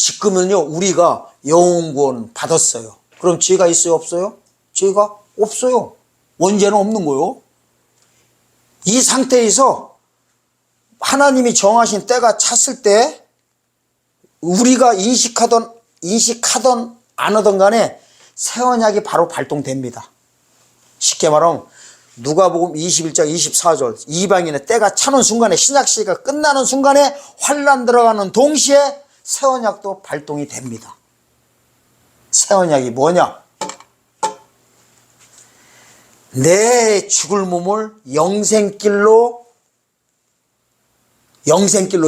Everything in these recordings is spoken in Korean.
지금은요 우리가 영혼 구원 받았어요. 그럼 죄가 있어요 없어요? 죄가 없어요. 원죄는 없는 거요. 이 상태에서 하나님이 정하신 때가 찼을 때 우리가 인식하던 안 하던 간에 새 언약이 바로 발동됩니다. 쉽게 말하면 누가복음 21장 24절 이방인의 때가 차는 순간에 신약 시대가 끝나는 순간에 환난 들어가는 동시에 새 언약도 발동이 됩니다. 새 언약이 뭐냐? 내 죽을 몸을 영생길로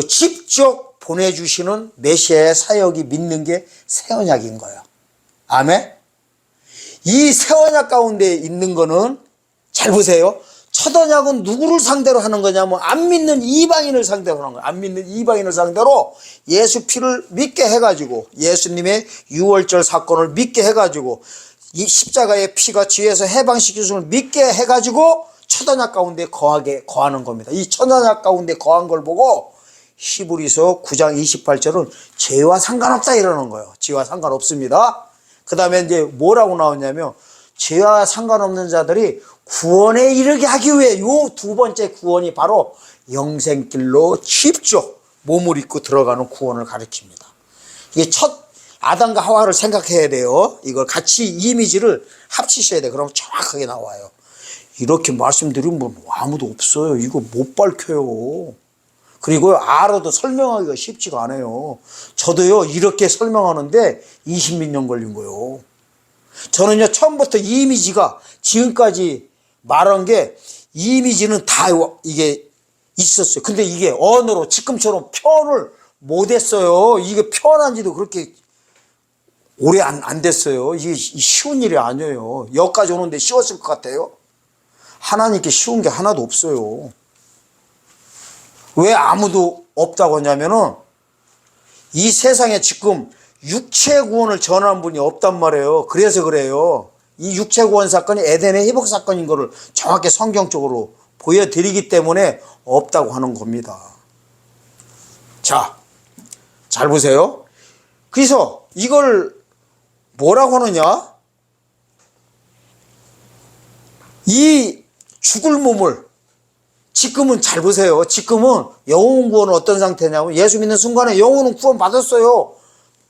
직접 보내주시는 메시아의 사역이 믿는 게 새 언약인 거예요. 아멘? 이 새 언약 가운데 있는 거는 잘 보세요. 첫 언약은 누구를 상대로 하는 거냐면 안 믿는 이방인을 상대로 하는 거예요. 안 믿는 이방인을 상대로 예수 피를 믿게 해가지고 예수님의 유월절 사건을 믿게 해가지고 이 십자가의 피가 죄에서 해방시켜주는 믿게 해가지고 첫 언약 가운데 거하는 겁니다. 이 첫 언약 가운데 거한 걸 보고 히브리서 9장 28절은 죄와 상관없다 이러는 거예요. 죄와 상관없습니다. 그 다음에 이제 뭐라고 나오냐면 죄와 상관없는 자들이 구원에 이르게 하기 위해 요 두 번째 구원이 바로 영생길로 직접 몸을 입고 들어가는 구원을 가르칩니다. 이게 첫 아담과 하와를 생각해야 돼요. 이걸 같이 이미지를 합치셔야 돼요. 그러면 정확하게 나와요. 이렇게 말씀드리면 아무도 없어요. 이거 못 밝혀요. 그리고 알아도 설명하기가 쉽지가 않아요. 저도요 이렇게 설명하는데 20몇 년 걸린 거예요. 저는요 처음부터 이 이미지가 지금까지 말한 게 이미지는 다 이게 있었어요. 근데 이게 언어로 지금처럼 표현을 못했어요. 이게 표현한 지도 그렇게 오래 안 됐어요. 이게 쉬운 일이 아니에요. 여기까지 오는데 쉬웠을 것 같아요? 하나님께 쉬운 게 하나도 없어요. 왜 아무도 없다고 하냐면은 이 세상에 지금 육체 구원을 전한 분이 없단 말이에요. 그래서 그래요. 이 육체 구원 사건이 에덴의 회복 사건인 거를 정확히 성경적으로 보여드리기 때문에 없다고 하는 겁니다. 자, 잘 보세요. 그래서 이걸 뭐라고 하느냐? 이 죽을 몸을 지금은 잘 보세요. 지금은 영혼 구원은 어떤 상태냐면 예수 믿는 순간에 영혼은 구원 받았어요.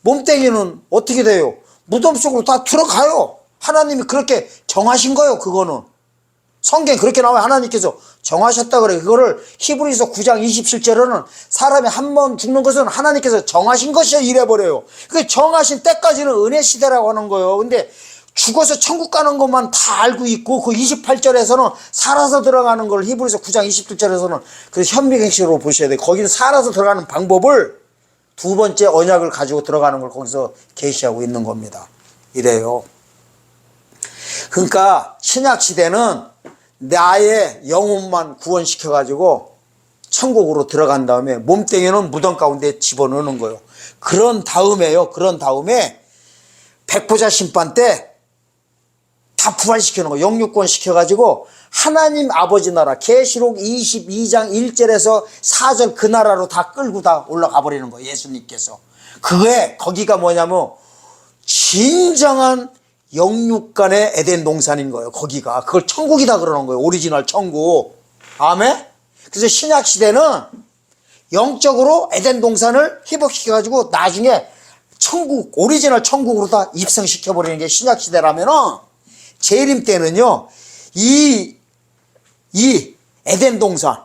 몸뚱이는 어떻게 돼요? 무덤 속으로 다 들어가요. 하나님이 그렇게 정하신 거예요. 그거는 성경 그렇게 나와요. 하나님께서 정하셨다 그래요. 그거를 히브리서 9장 27절에는 사람이 한 번 죽는 것은 하나님께서 정하신 것이야 이래버려요. 그 정하신 때까지는 은혜 시대라고 하는 거예요. 근데 죽어서 천국 가는 것만 다 알고 있고 그 28절에서는 살아서 들어가는 걸 히브리서 9장 27절에서는 그 현미경식으로 보셔야 돼요. 거기는 살아서 들어가는 방법을 두 번째 언약을 가지고 들어가는 걸 거기서 계시하고 있는 겁니다. 이래요. 그러니까 신약 시대는 나의 영혼만 구원시켜가지고 천국으로 들어간 다음에 몸뚱이는 무덤 가운데 집어넣는 거예요. 그런 다음에 백보자 심판 때 다 부활시키는 거예요. 영육권 시켜가지고 하나님 아버지 나라 계시록 22장 1절에서 4절 그 나라로 다 끌고 다 올라가 버리는 거예요. 예수님께서. 거기가 뭐냐면 진정한 영육간의 에덴 동산인 거예요. 거기가. 그걸 천국이다 그러는 거예요. 오리지널 천국. 아멘? 그래서 신약 시대는 영적으로 에덴 동산을 회복시켜가지고 나중에 천국, 오리지널 천국으로 다 입성시켜버리는 게 신약 시대라면은 재림 때는요, 이 에덴 동산,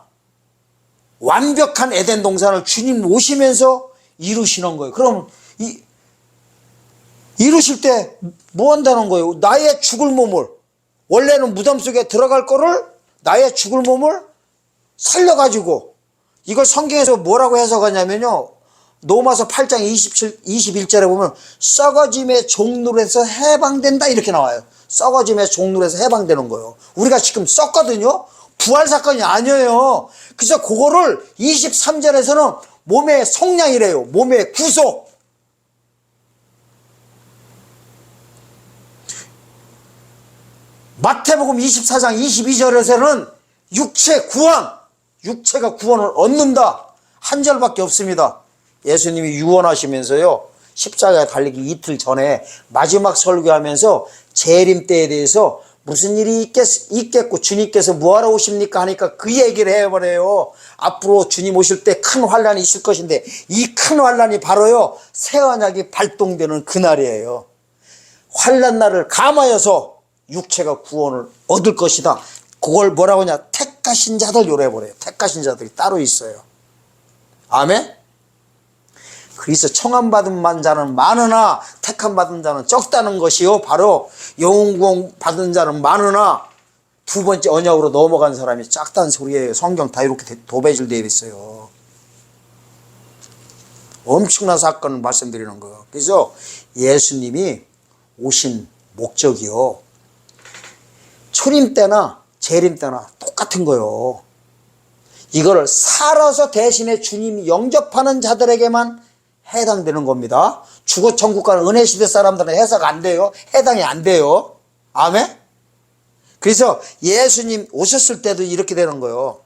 완벽한 에덴 동산을 주님 오시면서 이루시는 거예요. 그럼 이루실 때 뭐 한다는 거예요? 나의 죽을 몸을, 원래는 무덤 속에 들어갈 거를 나의 죽을 몸을 살려가지고, 이걸 성경에서 뭐라고 해석하냐면요, 로마서 8장 21절에 보면 썩어짐의 종로에서 해방된다 이렇게 나와요. 썩어짐의 종로에서 해방되는 거예요. 우리가 지금 썩거든요. 부활 사건이 아니에요. 그래서 그거를 23절에서는 몸의 속량이래요. 몸의 구속. 마태복음 24장 22절에서는 육체 구원, 육체가 구원을 얻는다. 한 절밖에 없습니다. 예수님이 유언하시면서요, 십자가에 달리기 이틀 전에 마지막 설교하면서 재림 때에 대해서 무슨 일이 있겠고 주님께서 뭐하러 오십니까 하니까 그 얘기를 해버려요. 앞으로 주님 오실 때 큰 환란이 있을 것인데 이 큰 환란이 바로요 새 언약이 발동되는 그날이에요. 환란 날을 감하여서 육체가 구원을 얻을 것이다. 그걸 뭐라고 하냐, 택하신 자들 요래버려요. 택하신 자들이 따로 있어요. 아멘. 그래서 청함받은 자는 많으나 택함 받은 자는 적다는 것이요, 바로 영웅구원 받은 자는 많으나 두 번째 언약으로 넘어간 사람이 작다는 소리예요. 성경 다 이렇게 도배질 되어 있어요. 엄청난 사건을 말씀드리는 거예요. 그래서 예수님이 오신 목적이요, 초림 때나 재림 때나 똑같은 거예요. 이거를 살아서 대신에 주님이 영접하는 자들에게만 해당되는 겁니다. 주거 천국 가는 은혜 시대 사람들은 해석 안 돼요. 해당이 안 돼요. 아멘. 그래서 예수님 오셨을 때도 이렇게 되는 거예요.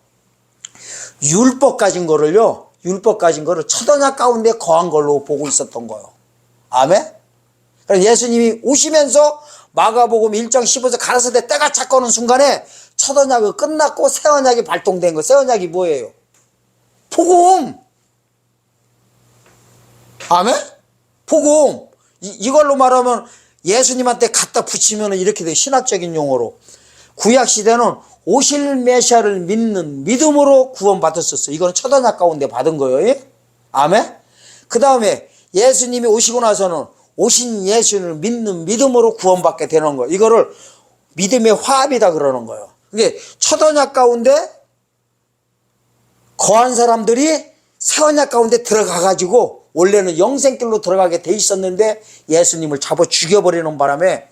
율법 가진 거를 첫 언약 가운데 거한 걸로 보고 있었던 거예요. 아멘. 그래서 예수님이 오시면서 마가복음 1장 15절 가라사대 때가 차꺼는 순간에 첫 언약이 끝났고 새 언약이 발동된 거예요. 새 언약이 뭐예요? 복음. 아멘? 복음. 이걸로 말하면 예수님한테 갖다 붙이면 이렇게 돼요. 신학적인 용어로. 구약시대는 오실 메시아를 믿는 믿음으로 구원받았었어요. 이거는 첫 언약 가운데 받은 거예요. 아멘? 그 다음에 예수님이 오시고 나서는 오신 예수를 믿는 믿음으로 구원받게 되는 거예요. 이거를 믿음의 화합이다 그러는 거예요. 그게 첫 언약 가운데 거한 사람들이 새 언약 가운데 들어가가지고 원래는 영생길로 들어가게 돼 있었는데 예수님을 잡아 죽여버리는 바람에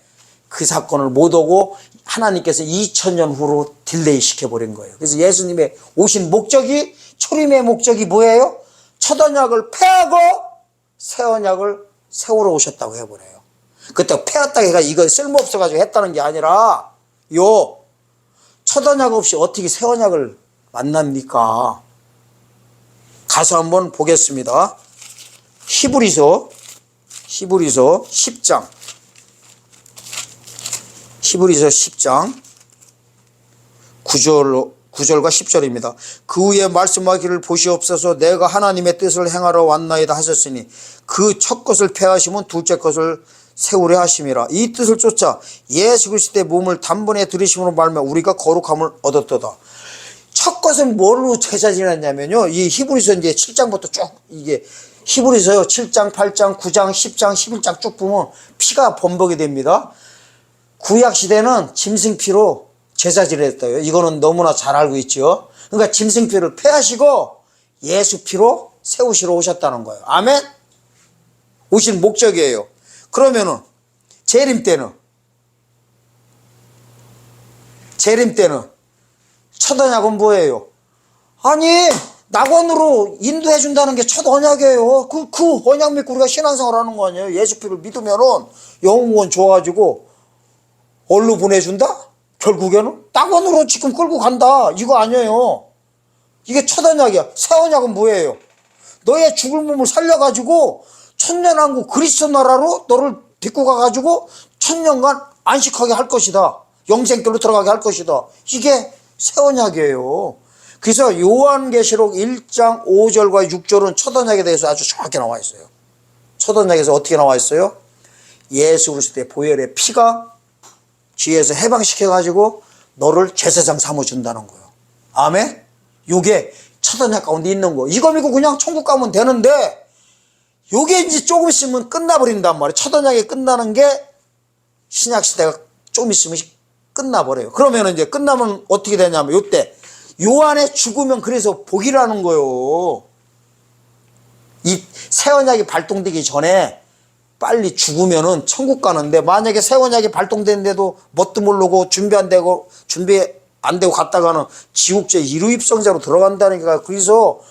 그 사건을 못 오고 하나님께서 2000년 후로 딜레이 시켜버린 거예요. 그래서 예수님의 오신 목적이, 초림의 목적이 뭐예요? 첫 언약을 폐하고 새 언약을 세우러 오셨다고 해버려요. 그때 폐했다고 해가 이거 쓸모없어가지고 했다는 게 아니라 첫 언약 없이 어떻게 새 언약을 만납니까? 가서 한번 보겠습니다. 히브리서 10장. 히브리서 10장 9절과 10절입니다. 그 후에 말씀하기를 보시옵소서 내가 하나님의 뜻을 행하러 왔나이다 하셨으니 그 첫 것을 폐하시면 둘째 것을 세우려 하심이라. 이 뜻을 쫓아 예수 그리스도의 몸을 단번에 들이심으로 말미암아 우리가 거룩함을 얻었도다. 첫 것은 뭘로 제사 지냈냐면요, 이 히브리서 이제 7장부터 쭉 이게 히브리서요 7장, 8장, 9장, 10장, 11장 쭉 보면 피가 범벅이 됩니다. 구약 시대는 짐승피로 제사 지냈어요. 이거는 너무나 잘 알고 있죠. 그러니까 짐승피를 폐하시고 예수 피로 세우시러 오셨다는 거예요. 아멘. 오신 목적이에요. 그러면은 재림 때는 첫 언약은 뭐예요? 아니, 낙원으로 인도해 준다는 게 첫 언약이에요. 그 언약 믿고 우리가 신앙생활 하는 거 아니에요? 예수 피를 믿으면은 영웅원 줘가지고 어디로 보내준다? 결국에는 낙원으로 지금 끌고 간다. 이거 아니에요. 이게 첫 언약이야. 새 언약은 뭐예요? 너의 죽을 몸을 살려가지고 천년왕국 그리스도 나라로 너를 데리고 가가지고 천년간 안식하게 할 것이다. 영생길로 들어가게 할 것이다. 이게 새 언약이에요. 그래서 요한계시록 1장 5절과 6절은 첫 언약에 대해서 아주 정확히 나와 있어요. 첫 언약에서 어떻게 나와 있어요? 예수 그리스도의 보혈의 피가 죄에서 해방시켜가지고 너를 제사장 삼아준다는 거예요. 아멘? 요게 첫 언약 가운데 있는 거. 이거 믿고 그냥 천국 가면 되는데 요게 이제 조금 있으면 끝나버린단 말이에요. 첫 언약이 끝나는 게 신약시대가 좀 있으면 끝나버려요. 그러면 이제 끝나면 어떻게 되냐면 요때 요 안에 죽으면 그래서 복이라는 거예요. 이 새 언약이 발동되기 전에 빨리 죽으면은 천국 가는데 만약에 새 언약이 발동됐는데도 뭣도 모르고 준비 안 되고 갔다가는 지옥제 1호 입성자로 들어간다니까. 그래서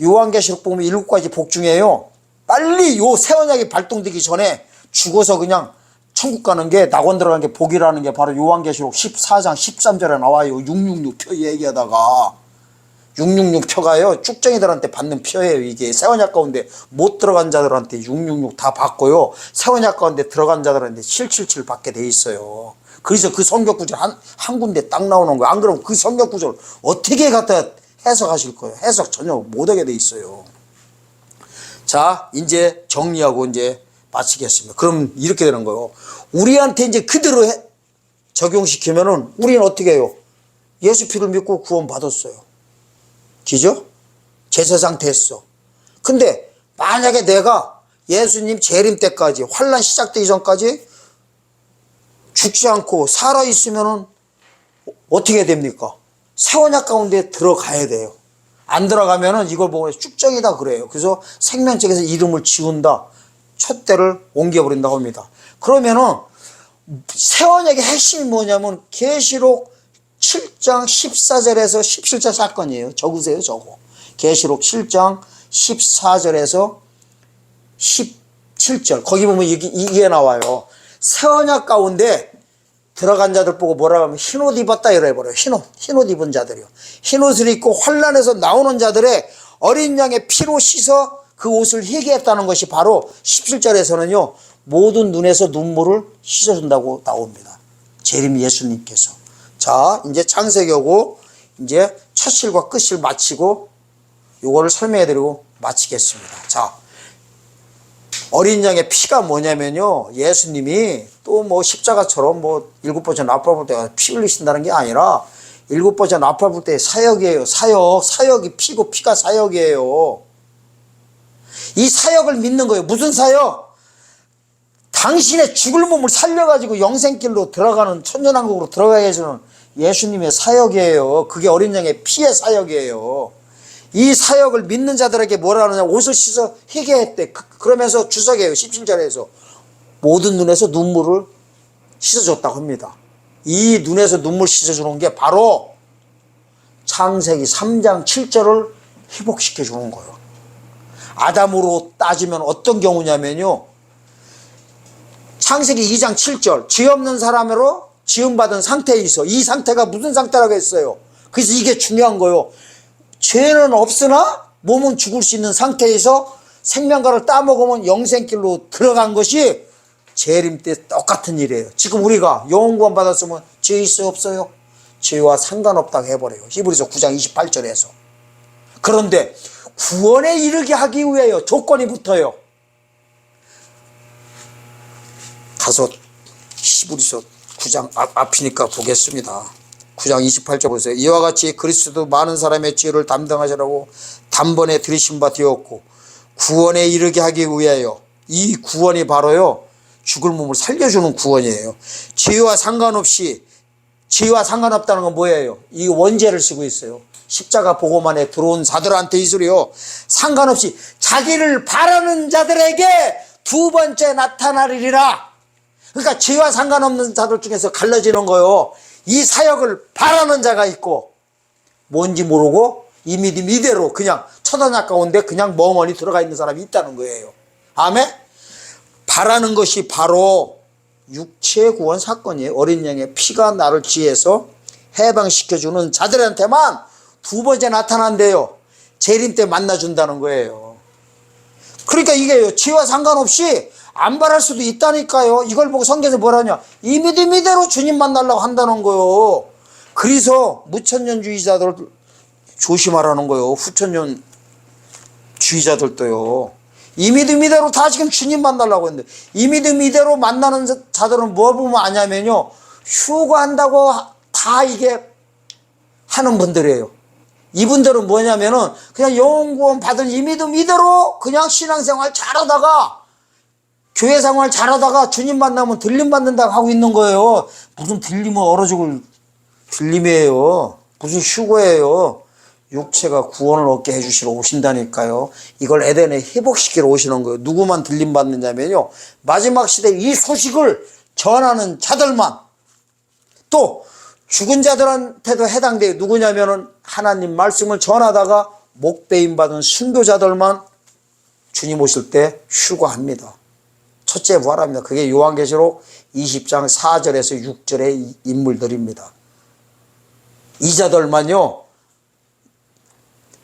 요한계시록 보면 7가지 복 중에요. 빨리 요 새 언약이 발동되기 전에 죽어서 그냥 천국 가는 게, 낙원 들어가는 게 복이라는 게 바로 요한계시록 14장 13절에 나와요. 666표 얘기하다가. 666 표가요, 쭉정이들한테 받는 표예요. 이게 세원약 가운데 못 들어간 자들한테 666 다 받고요, 세원약 가운데 들어간 자들한테 777 받게 돼 있어요. 그래서 그 성경 구절 한 군데 딱 나오는 거예요. 안 그러면 그 성경 구절 어떻게 갖다 해석하실 거예요? 해석 전혀 못하게 돼 있어요. 자, 이제 정리하고 이제 마치겠습니다. 그럼 이렇게 되는 거예요. 우리한테 이제 그대로 적용시키면은 우리는 어떻게 해요? 예수 피를 믿고 구원 받았어요. 기죠? 제사장 됐어. 근데 만약에 내가 예수님 재림 때까지, 환난 시작되기 전까지 죽지 않고 살아있으면은 어떻게 됩니까? 세원약 가운데 들어가야 돼요. 안 들어가면은 이걸 보고 쭉정이다 그래요. 그래서 생명책에서 이름을 지운다, 촛대를 옮겨버린다고 합니다. 그러면은 세원약의 핵심이 뭐냐면 계시록 7장 14절에서 17절 사건이에요. 적으세요, 적어. 계시록 7장 14절에서 17절. 거기 보면 이게 나와요. 세언약 가운데 들어간 자들 보고 뭐라고 하면 흰옷 입었다 이래버려요. 흰옷 입은 자들이요. 흰옷을 입고 환란에서 나오는 자들의 어린 양의 피로 씻어 그 옷을 희게했다는 것이 바로 17절에서는요. 모든 눈에서 눈물을 씻어준다고 나옵니다. 재림 예수님께서. 자, 이제 창세기하고 이제 첫 실과 끝 실 마치고 요거를 설명해드리고 마치겠습니다. 자, 어린 양의 피가 뭐냐면요, 예수님이 또 뭐 십자가처럼 뭐 7번째 나팔 불 때 피 흘리신다는 게 아니라 7번째 나팔 불 때 사역이에요. 사역이 피고 피가 사역이에요. 이 사역을 믿는 거예요. 무슨 사역? 당신의 죽을 몸을 살려가지고 영생길로 들어가는, 천년왕국으로 들어가게 해주는 예수님의 사역이에요. 그게 어린 양의 피의 사역이에요. 이 사역을 믿는 자들에게 뭐라 하느냐, 옷을 씻어 희게 했대. 그러면서 주석이에요. 17절에서 모든 눈에서 눈물을 씻어줬다고 합니다. 이 눈에서 눈물 씻어주는 게 바로 창세기 3장 7절을 회복시켜주는 거예요. 아담으로 따지면 어떤 경우냐면요, 창세기 2장 7절 죄 없는 사람으로 지음받은 상태에 있어. 이 상태가 무슨 상태라고 했어요? 그래서 이게 중요한 거예요. 죄는 없으나 몸은 죽을 수 있는 상태에서 생명과를 따먹으면 영생길로 들어간 것이 재림 때 똑같은 일이에요. 지금 우리가 영원구원 받았으면 죄 있어요, 없어요? 죄와 상관없다고 해버려요. 히브리서 9장 28절에서. 그런데 구원에 이르게 하기 위하여 조건이 붙어요. 가서 히브리서 9장 앞이니까 보겠습니다. 9장 28절 보세요. 이와 같이 그리스도도 많은 사람의 죄를 담당하시라고 단번에 들이신 바 되었고 구원에 이르게 하기 위하여, 이 구원이 바로요 죽을 몸을 살려주는 구원이에요. 죄와 상관없이, 죄와 상관없다는 건 뭐예요? 이 원죄를 쓰고 있어요. 십자가 보고만에 들어온 자들한테 이 소리요, 상관없이 자기를 바라는 자들에게 두 번째 나타나리라. 그러니까 죄와 상관없는 자들 중에서 갈라지는 거요, 이 사역을 바라는 자가 있고 뭔지 모르고 이미 이대로 그냥 처단약 가운데 그냥 멍하니 들어가 있는 사람이 있다는 거예요. 아멘? 바라는 것이 바로 육체 구원 사건이에요. 어린 양의 피가 나를 지혜해서 해방시켜주는 자들한테만 두 번째 나타난대요. 재림 때 만나준다는 거예요. 그러니까 이게요, 죄와 상관없이 안 바랄 수도 있다니까요. 이걸 보고 성경에서 뭐라냐, 이 믿음 이대로 주님 만나려고 한다는 거예요. 그래서 무천년주의자들 조심하라는 거예요. 후천년주의자들도요. 이 믿음 이대로 다 지금 주님 만나려고 했는데, 이 믿음 이대로 만나는 자들은 뭐 보면 아냐면요, 휴가한다고 다 이게 하는 분들이에요. 이분들은 뭐냐면은 그냥 영원구원 받은 이 믿음 이대로 그냥 신앙생활 잘하다가, 교회 생활 잘하다가 주님 만나면 들림 받는다고 하고 있는 거예요. 무슨 들림은 얼어 죽을 들림이에요. 무슨 휴거예요. 육체가 구원을 얻게 해주시러 오신다니까요. 이걸 에덴에 회복시키러 오시는 거예요. 누구만 들림 받느냐면요, 마지막 시대 이 소식을 전하는 자들만, 또 죽은 자들한테도 해당돼요. 누구냐면은 하나님 말씀을 전하다가 목배임 받은 순교자들만 주님 오실 때 휴거합니다. 첫째 부활합니다. 그게 요한계시록 20장 4절에서 6절의 인물들입니다. 이 자들만요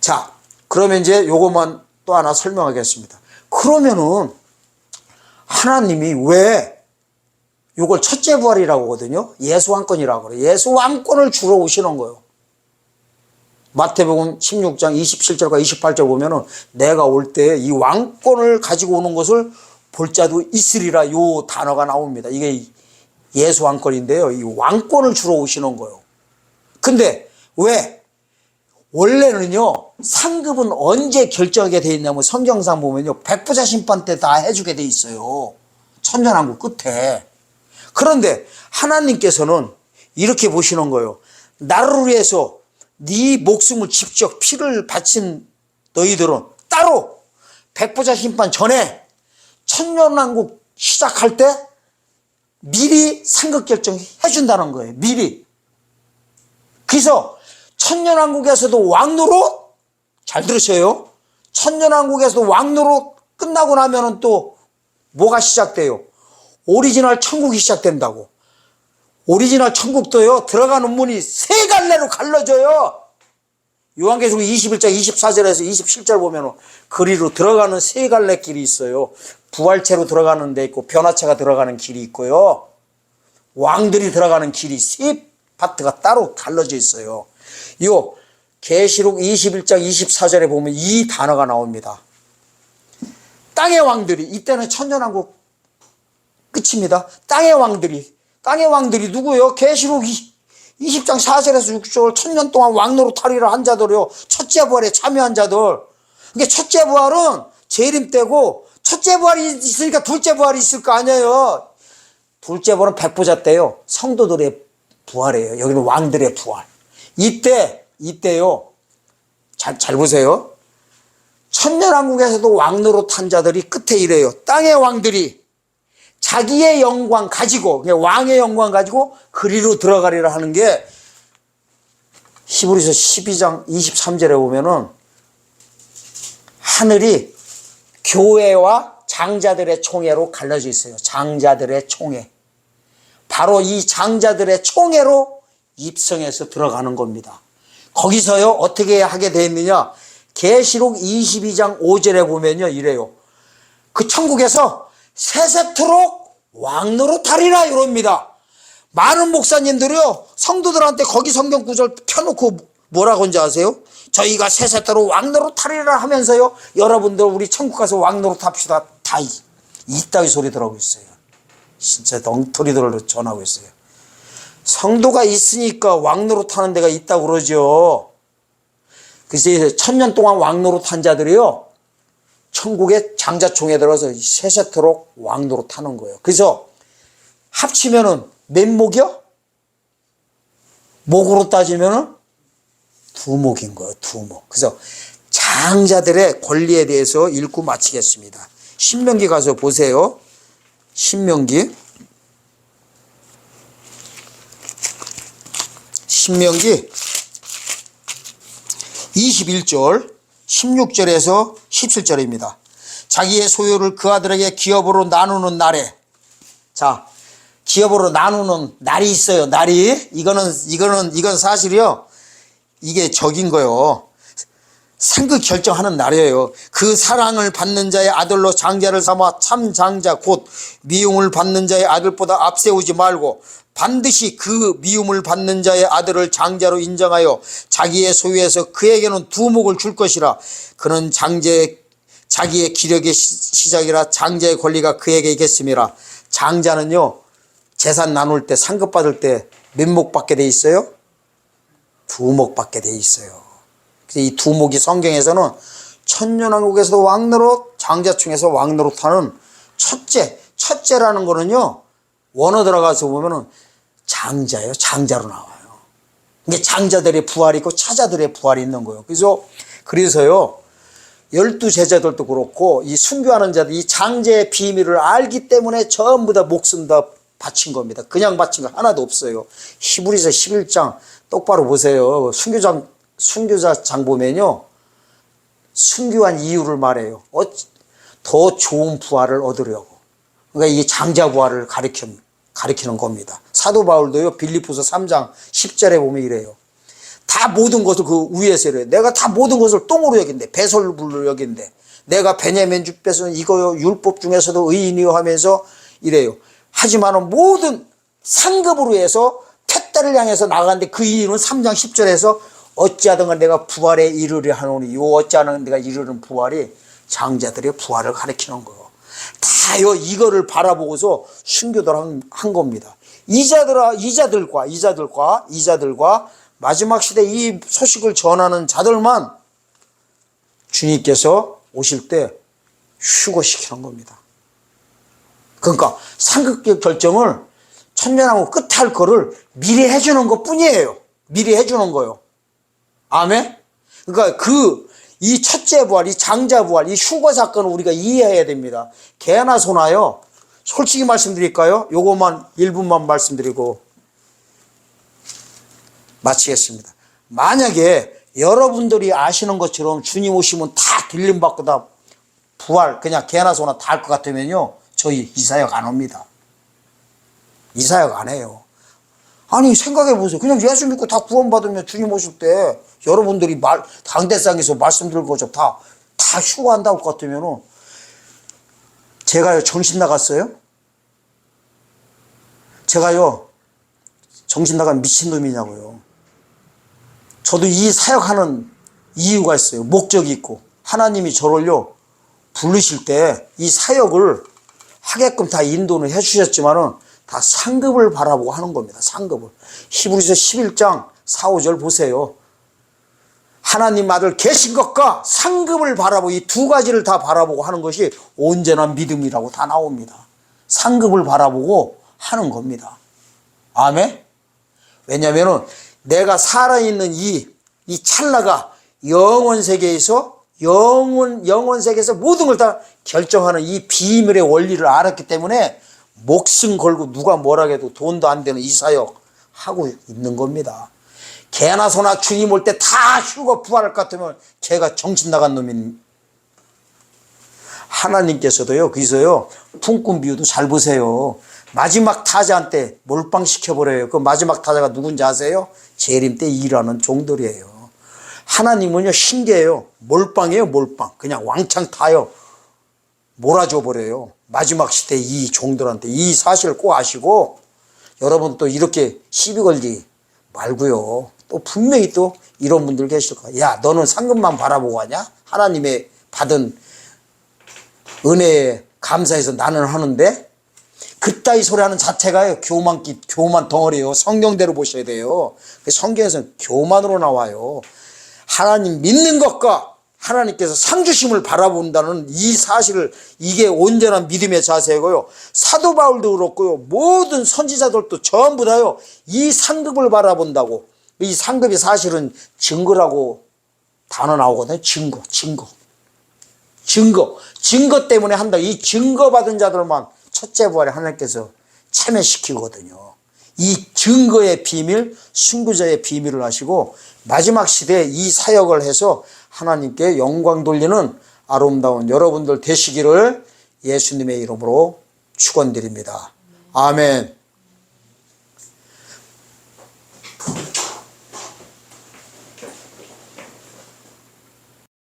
자, 그러면 이제 요것만 또 하나 설명하겠습니다. 그러면은 하나님이 왜 요걸 첫째 부활이라고 하거든요. 예수왕권이라고 그래요. 예수왕권을 주러 오시는 거예요. 마태복음 16장 27절과 28절 보면은 내가 올 때 이 왕권을 가지고 오는 것을 볼 자도 있으리라 요 단어가 나옵니다. 이게 예수왕권인데요. 이 왕권을 주러 오시는 거예요. 근데 왜? 원래는요, 상급은 언제 결정하게 돼 있냐면 성경상 보면요, 백부자 심판 때 다 해주게 돼 있어요. 천년왕국 끝에. 그런데 하나님께서는 이렇게 보시는 거예요. 나를 위해서 네 목숨을 직접 피를 바친 너희들은 따로 백부자 심판 전에 천년왕국 시작할 때 미리 상급 결정해 준다는 거예요. 미리. 그래서 천년왕국에서도 왕노릇, 잘 들으셔요. 천년왕국에서도 왕노릇 끝나고 나면은 또 뭐가 시작돼요? 오리지널 천국이 시작된다고. 오리지널 천국도요, 들어가는 문이 세 갈래로 갈라져요. 요한계시록 21장 24절에서 27절 보면은 그리로 들어가는 세 갈래 길이 있어요. 부활체로 들어가는 데 있고 변화체가 들어가는 길이 있고요. 왕들이 들어가는 길이 세 파트가 따로 갈라져 있어요. 요 계시록 21장 24절에 보면 이 단어가 나옵니다. 땅의 왕들이, 이때는 천년왕국 끝입니다. 땅의 왕들이 누구요? 계시록 20장 4절에서 6절 천년 동안 왕노릇 하리라 한 자들이요. 첫째 부활에 참여한 자들. 그러니까 첫째 부활은 재림 때고 첫째 부활이 있으니까 둘째 부활이 있을 거 아니에요. 둘째 부활은 백부자 때요. 성도들의 부활이에요. 여기는 왕들의 부활. 이때요. 잘 보세요. 천년왕국에서도 왕노릇 한 자들이 끝에 이래요. 땅의 왕들이 자기의 영광 가지고, 왕의 영광 가지고 그리로 들어가리라 하는 게 히브리서 12장 23절에 보면은 하늘이 교회와 장자들의 총회로 갈라져 있어요. 장자들의 총회. 바로 이 장자들의 총회로 입성해서 들어가는 겁니다. 거기서요, 어떻게 하게 되었느냐? 계시록 22장 5절에 보면요, 이래요. 그 천국에서 세세토록 왕노릇하리라 이럽니다. 많은 목사님들이요, 성도들한테 거기 성경 구절 펴놓고 뭐라고 하는지 아세요? 저희가 세세토록 왕노릇하리라 하면서요, 여러분들 우리 천국 가서 왕노릇합시다. 다 이따위 소리 들어오고 있어요. 진짜 엉터리들을 전하고 있어요. 성도가 있으니까 왕노릇하는 데가 있다고 그러죠. 그래서 천년 동안 왕노릇한 자들이요, 천국의 장자총에 들어서 세세토록 왕노릇하는 거예요. 그래서 합치면은 몇 목이요? 목으로 따지면은 두 목인 거예요. 두 목. 그래서 장자들의 권리에 대해서 읽고 마치겠습니다. 신명기 가서 보세요. 신명기 21절 16절에서 17절입니다. 자기의 소유를 그 아들에게 기업으로 나누는 날에, 자, 기업으로 나누는 날이 있어요. 날이. 이건 사실이요. 이게 적인 거요. 상급 결정하는 날이에요. 그 사랑을 받는 자의 아들로 장자를 삼아 참 장자 곧 미움을 받는 자의 아들보다 앞세우지 말고 반드시 그 미움을 받는 자의 아들을 장자로 인정하여 자기의 소유에서 그에게는 두 목을 줄 것이라. 그는 자기의 기력의 시작이라 장자의 권리가 그에게 있겠음이라. 장자는요, 재산 나눌 때 상급 받을 때 몇 목 받게 돼 있어요? 두 목 받게 돼 있어요. 이 두 목이 성경에서는 천년왕국에서도 왕노릇, 장자층에서 왕노릇하는 첫째라는 거는요, 원어 들어가서 보면은 장자예요. 장자로 나와요. 이게 장자들의 부활이 있고 차자들의 부활이 있는 거예요. 그래서요, 12제자들도 그렇고 이 순교하는 자들, 이 장자의 비밀을 알기 때문에 전부 다 목숨 다 바친 겁니다. 그냥 바친 거 하나도 없어요. 히브리서 11장 똑바로 보세요. 순교자장 보면요, 순교한 이유를 말해요. 더 좋은 부활을 얻으려고. 그러니까 이게 장자 부활을 가리키는 겁니다. 사도 바울도요, 빌립보서 3장 10절에 보면 이래요. 다 모든 것을 그 위에서 이래요. 내가 다 모든 것을 똥으로 여긴대. 배설물로 여긴대. 내가 베냐민 주 뺏은 이거요. 율법 중에서도 의인이요 하면서 이래요. 하지만은 모든 상급으로 해서 택다를 향해서 나가는데 그 이유는 3장 10절에서 어찌하든가 내가 부활에 이르려 하노니 요 어찌하든 내가 이르는 부활이 장자들의 부활을 가리키는 거예요. 다요 이거를 바라보고서 순교도를 한 겁니다. 이자들과 마지막 시대 이 소식을 전하는 자들만 주님께서 오실 때 휴거시키는 겁니다. 그러니까 상급적 결정을 천년하고 끝에 할 거를 미리 해주는 것 뿐이에요. 미리 해주는 거요. 아멘? 그러니까 이 첫째 부활, 이 장자 부활, 이 휴거 사건을 우리가 이해해야 됩니다. 개나 소나요. 솔직히 말씀드릴까요? 요것만 1분만 말씀드리고 마치겠습니다. 만약에 여러분들이 아시는 것처럼 주님 오시면 다 들림받고 다 부활, 그냥 개나 소나 다 할 것 같으면요. 저희 이 사역 안 옵니다. 이 사역 안 해요. 아니 생각해 보세요. 그냥 예수 믿고 다 구원받으면 주님 오실 때 여러분들이 당대상에서 말씀드릴 거죠. 다 휴거한다고 할 것 같으면은 제가요 정신 나갔어요? 제가요 정신 나간 미친놈이냐고요. 저도 이 사역하는 이유가 있어요. 목적이 있고 하나님이 저를요 부르실 때 이 사역을 하게끔 다 인도는 해주셨지만은 다 상급을 바라보고 하는 겁니다. 상급을. 히브리서 11장 4, 5절 보세요. 하나님 아들 계신 것과 상급을 바라보고 이 두 가지를 다 바라보고 하는 것이 온전한 믿음이라고 다 나옵니다. 상급을 바라보고 하는 겁니다. 아멘? 왜냐면은 내가 살아있는 이 찰나가 영원 세계에서 모든 걸 다 결정하는 이 비밀의 원리를 알았기 때문에 목숨 걸고 누가 뭐라 해도 돈도 안 되는 이 사역 하고 있는 겁니다. 개나 소나 주님 올 때 다 휴거 부활할 것 같으면 제가 정신 나간 놈인. 하나님께서도요 거기서요 품꾼 비유도 잘 보세요. 마지막 타자한테 몰빵시켜버려요. 그 마지막 타자가 누군지 아세요? 재림 때 일하는 종들이에요. 하나님은요 신기해요. 몰빵이에요. 몰빵. 그냥 왕창 타요. 몰아줘 버려요. 마지막 시대 이 종들한테 이 사실을 꼭 아시고 여러분 또 이렇게 시비 걸지 말고요. 또 분명히 또 이런 분들 계실 거야. 야 너는 상급만 바라보고 하냐? 하나님의 받은 은혜에 감사해서 나는 하는데 그따위 소리 하는 자체가요 교만 덩어리예요. 성경대로 보셔야 돼요. 성경에서는 교만으로 나와요. 하나님 믿는 것과 하나님께서 상 주심을 바라본다는 이 사실을 이게 온전한 믿음의 자세고요. 사도 바울도 그렇고요. 모든 선지자들도 전부 다요. 이 상급을 바라본다고. 이 상급이 사실은 증거라고 단어 나오거든요. 증거 때문에 한다. 이 증거 받은 자들만 첫째 부활에 하나님께서 참여시키거든요. 이 증거의 비밀, 순교자의 비밀을 하시고 마지막 시대에 이 사역을 해서 하나님께 영광 돌리는 아름다운 여러분들 되시기를 예수님의 이름으로 축원드립니다. 아멘.